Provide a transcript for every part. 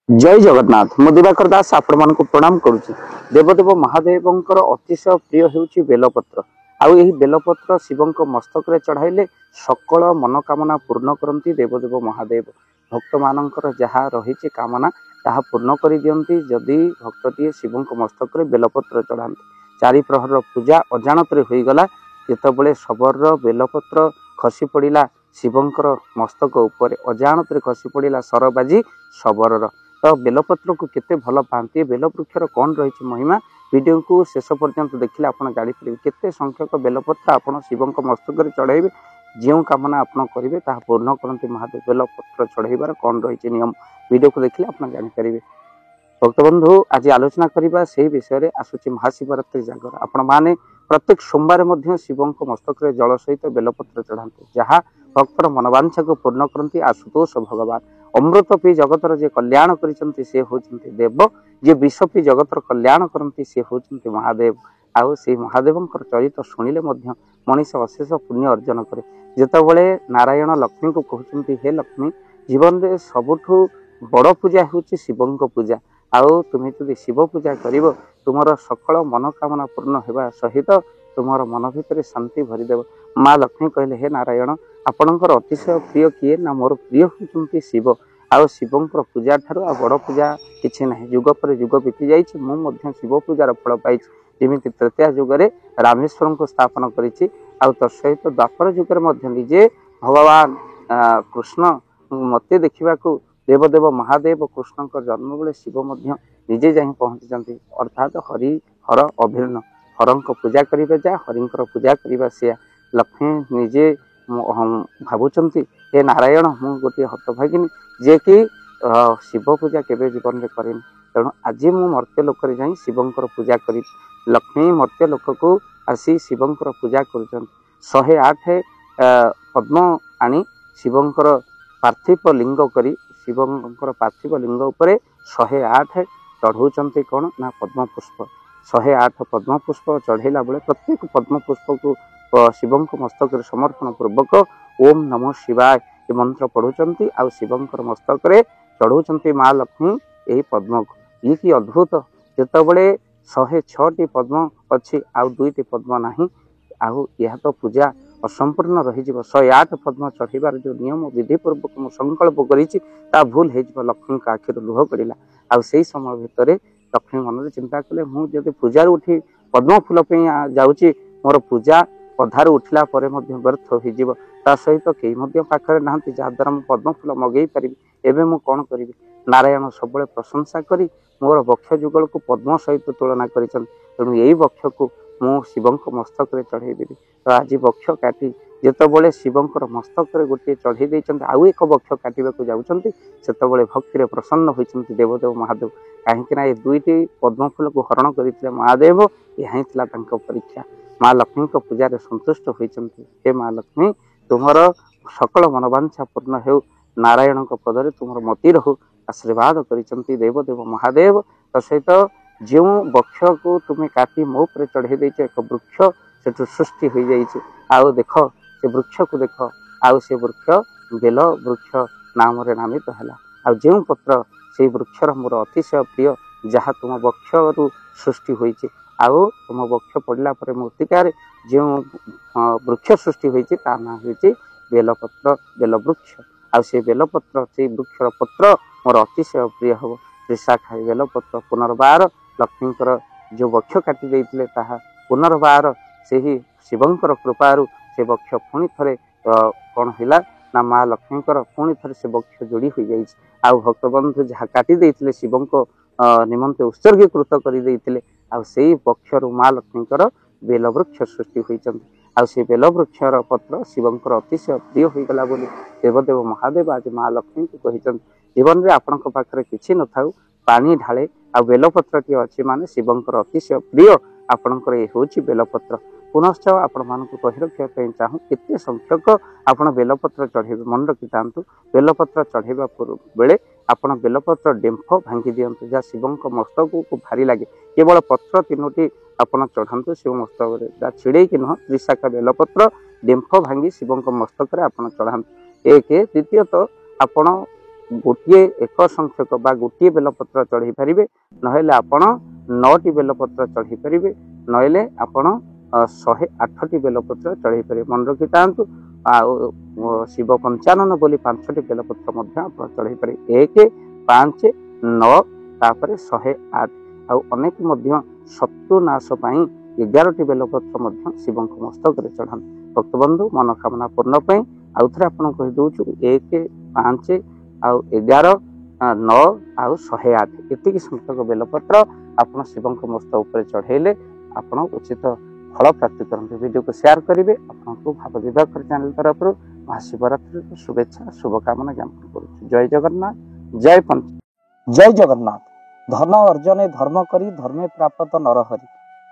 जय जगन्नाथ मु दिवाकर दास आपण मानक प्रणाम करुच्ची। देवदेव महादेवंकर अतिशय प्रिय होउची बेलपत्र। आउ एही बेलपत्र शिवं मस्तक रे चढ़ाइले सकल मनोकामना पूर्ण करती देवदेव महादेव। भक्त मानकर जहाँ रही कामना ताहा पूर्ण कर दियंती जदि भक्तटी शिवं मस्तक रे बेलपत्र चढ़ाती। चारि प्रहर पूजा अजाणत होईगला जेतबेले शबर बेलपत्र खसी पड़ा शिवंकर मस्तक उपर अजाणत खसी पड़ा सर बाजी शबर। तो बेलपत्र को केते भल पाती बेलवृक्षर कौन रही महिमा वीडियो को शेष पर्यंत देखिले आप जापर केते संख्यक बेलपत्र आप शिवं मस्तक चढ़ाइबे जो कामना आप करेंगे ताहा पूर्ण करती महादेव। बेलपत्र चढ़ाइबार कौन रही नियम वीडियो को देखिले आप जापर। भक्तबंधु आज आलोचना करबा से विषय रे आसुची महाशिवरात्रि जागर। आपण माने प्रत्येक सोमवार मध्य शिवं मस्तक रे जल सहित बेलपत्र चढ़ाते जहाँ भक्तर मनोवांछा को पूर्ण करती आशुतोष भगवान। अमृत पी जगतर जे कल्याण करिसंती से होचंती देव, जे विष पी जगतर कल्याण करती से होचंती महादेव। आउ से महादेवंकर चरित्र शुणिले मध्य मनीष अशेष पुण्य अर्जन करे। जेतबेले नारायण लक्ष्मी को कहउचंती हे लक्ष्मी जीवन रे सबुठु बड़ पूजा होची शिवं पूजा। आउ तुम यदि शिव पूजा कर तुमर सकल मनोकामना पूर्ण होगा सहित तुमर मन भितर शांति भरीदेव। माँ लक्ष्मी कहले हे नारायण आपणकर अतिशय प्रिय किए ना मोर प्रिय होती शिव। आउ शिवं पूजा ठार बड़ पूजा किसी ना जुग पर जुग बीती जाइए मुझे शिव पूजार फल पाई जमी तृतीय जुगरे रामेश्वर को स्थापन करी तत्सहित द्वापर जुगर निजे भगवान कृष्ण मत देखा देवदेव महादेव कृष्ण जन्म बेले शिव निजे जा पहुँची अर्थात हरि हर अभिन्न हरं पूजा करिबा जा हरिंकर पूजा करिबा से लक्ष्मी निजे भावुंट हे नारायण मु गोटे हतभागिनी जे कि शिव पूजा केवे जीवन में करें तेणु आज मु मर्त्य लोक जा शिवंकर पूजा करी। लक्ष्मी मर्त्य लोक को आसी शिवंकर पूजा कर 108 पद्म आनी शिवंकर पार्थिव लिंग करी शिवंकर पार्थिव लिंग उपरे 108 चढ़ाऊँच कौन ना पद्म पुष्प। 108 पद्म पुष्प चढ़ेला बेले प्रत्येक पद्म पुष्प को शिवं मस्तक समर्पण पूर्वक ओम नमो शिवाय ये मंत्र पढ़ुंट आउ शिवंकर मस्तक चढ़ाऊँच माँ लक्ष्मी यही पद्म को। ये कि अद्भुत जितेबले 106टी पद्म अच्छी आउ 2टी पद्म नाही आउ यह तो पूजा असंपूर्ण रही 108 पद्म चढ़ाइबार जो नियम विधिपूर्वक मु संकल्प करा भूल हो लक्ष्मी का आखिर लुह पड़ा। आउ से समय भितर लक्ष्मी मन चिंता कले मुझे पूजार उठी पद्म फूल जाऊँगी मोर पूजा अधार उठला व्यर्थ हो सहित कई पाखे ना जहाद्वारा मुझे पद्म फूल मगई पारि एवं मुझे कौन करी। नारायण सब प्रशंसा करी मोर वक्ष जुगल को पद्म सहित तुलना कर तेणु यही वक्ष को मु शिवं मस्तक चढ़ाईदेवी। तो आज वक्ष काटी जितेबले शिवंकर मस्तक गोटे चढ़ई आउ एक वक्ष काटा जाऊँच से भक्ति प्रसन्न होती देवदेव महादेव कहीं ये 2टी पद्म फूल को हरण करते महादेव यही परीक्षा। माँ लक्ष्मी को पूजा संतुष्ट होती हे माँ लक्ष्मी तुमर सकल मनोवांछा पूर्ण हो नारायण पदरे तुम मति रहू आशीर्वाद कर देवदेव महादेव। तो सहित जो वृक्ष को तुम्हें काटी मो पर चढ़ई देच एक वृक्ष से सृष्टि हो जाइए आउ देख से वृक्ष को देख आउ से वृक्ष बेल वृक्ष नाम नामित है। आ जो पत्र से वृक्षर मोर अतिशय प्रिय जहाँ तुम वृक्ष रु सृष्टि होइछि आउ तुम वृक्ष पड़ला पर मूर्तिकार जो वृक्ष सृष्टि होइछि तार नाम होइछि बेलपत्र बेलवृक्ष। आ से बेलपत्र से वृक्षर पत्र मोर अतिशय प्रिय हम त्रिशाखा बेलपत्र पुनर्बार लक्ष्मीकर जो वृक्ष काटी देइथिले ताहा पुनर्बार से ही शिवंकर कृपारु से वृक्ष पुणी थे कौन है ना माँ लक्ष्मीकर पुणी थे से वृक्ष जोड़ी हो जाइए। आउ भक्तबंधु जहाँ काटी देइथिले शिवं को निमंते उत्सर्गीकृत कर आउ से वृक्षर माँ लक्ष्मीकर बेलवृक्ष सृष्टि होती आउ से बेलवृक्षर पत्र शिवंकर अतिशय प्रिय होगला बोली देवदेव महादेव आज माँ लक्ष्मी को कहते जीवन में आपण पाखे किसी न था पानी ढाले आ बेलपत्र टी अच्छी माने शिवंकर अतिशय प्रिय आपणकर ये हूँ बेलपत्र। पुनश्च आपण मानक कही रखापी चाहूँ केते संख्यक आपण बेलपत्र चढ़ेबे मन रखी था बेलपत्र चढ़ेबा बेले आपण बेलपत्र डेम्फ भांगी दिंतु जहाँ शिवं मस्तक को भारी लगे केवल पत्र 3टी आपण चढ़ातु शिव मस्तक जहाँ छिड़े कि नुह त्रिशाखा बेलपत्र डेम्फ भांगी शिवं मस्तक आप चढ़ातु एक। द्वितीयतः आपण गोटे एक संख्यक बा गोटे बेलपत्र चढ़ाई पारे नहेले आपण 9टी बेलपत्र चढ़ाई पारे नहेले आपण 108टी बेलपत्र चढ़ाई पारे मन रखी था शिव पंचानन बोली 5टी बेलपत्र चढ़ाई पारे 1 5 9 तापर 108 आउ अनेक शत्रुनाश 11टी बेलपत्र शिव मस्तक चढ़ा भक्तबंधु मनोकामना पूर्ण आउ थे आपन कही दौचु 1 5 आउ 11 9 आउ 108 एतिकी संख्यक बेलपत्र आपन शिव मस्तक उपर चढ़ेले आपन उचित फल प्राप्ति करते वीडियो को शेयर करेंगे आपको भाव दिवाकर चैनल तरफ महाशिवरात्रि शुभेच्छा शुभकामना ज्ञापन करुँ। जय जगन्नाथ जय पंच जय जगन्नाथ। धन अर्जन धर्म करी धर्मे प्राप्त नरहरि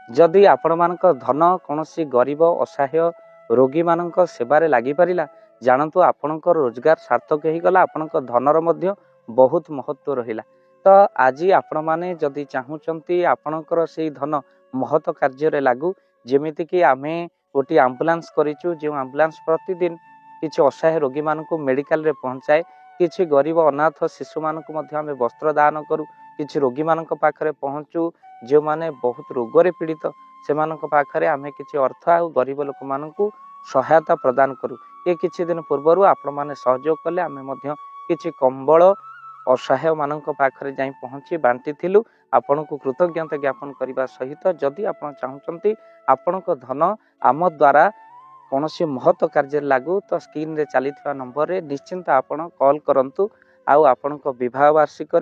जदि आपण मानक धन कौन गरीब असहाय रोगी मानक सेवारे लागि परिला जानतु आपणक रोजगार सार्थक हो गला आपणक धनर मध्य बहुत महत्व रहिला। तो आज आपण माने जदि चाहूचंती आपणकर से धन महत कार्य लागू जेमिति कि आमे गोटे आम्बुलांस करिचु जो आम्बुलांस प्रतिदिन किछि असहाय रोगी मानक मेडिकल रे पहुंचाए किछि गरीब अनाथ शिशु मानक मध्य आमे वस्त्र दान करू किछि रोगी मानक पाखरे पहुंचू जो माने बहुत रोगरे पीड़ित से मानक पाखरे आमे किछि अर्थ आ गरीब लोक मानक सहायता प्रदान करू। ये किछि दिन पूर्व आपण माने सहयोग कले आमे मध्य किछि कंबल असहाय मानक पाखरे जाई पहुंची बांटी थिलु आपण को कृतज्ञता ज्ञापन करने सहित जदि आपण चाहूचंती आपणक धन आम द्वारा कौन महत कार्य लागू तो स्क्रीन रे चली नंबर रे निश्चिंत आपण कॉल करंतु आउ आपणक विवाह वार्षिक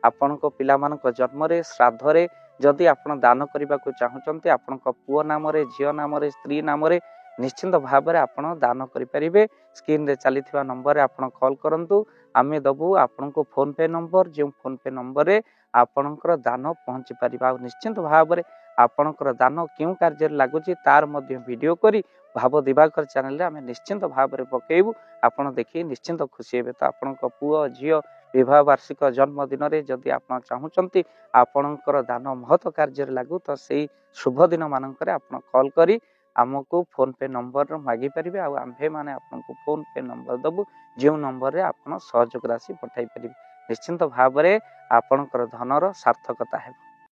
आपणक पिला मानक जन्म रे श्राद्ध रे जदि आपण दान करने को चाहूचंती आपणक पुओ नाम रे झियो नाम रे स्त्री नाम रे निश्चिंत भाव में आपण दान करें स्क्रीन रे चली नंबर रे आपण कॉल करंतु आमे दबु आपण को फोन पे नंबर जो फोन पे नंबर रे आपणकर दान पहुंची पारिबा निश्चिंत भाव में आपणकर दान क्यों कार्य लगुच तार मध्य वीडियो करी भाव दिवाकर चैनल रे आमे निश्चिंत भाव में पकेबू आपण देखि निश्चिंत खुशी हेबे। तो आपणक पुओ झियो विवाह वार्षिक जन्मदिन रे जदि आपण चाहूचंती आपणकर दान महत कार्य लागू तो सेही शुभ दिन मानकर आपण कॉल करी आमको फोन पे नंबर मागी पारिबे आ आम्भे माने आपनको फोन पे नंबर दबु जो नंबर रे आपण सहयोग राशि पठाई पारिबे निश्चिंत भाव में आपणकर धनर सार्थकता है।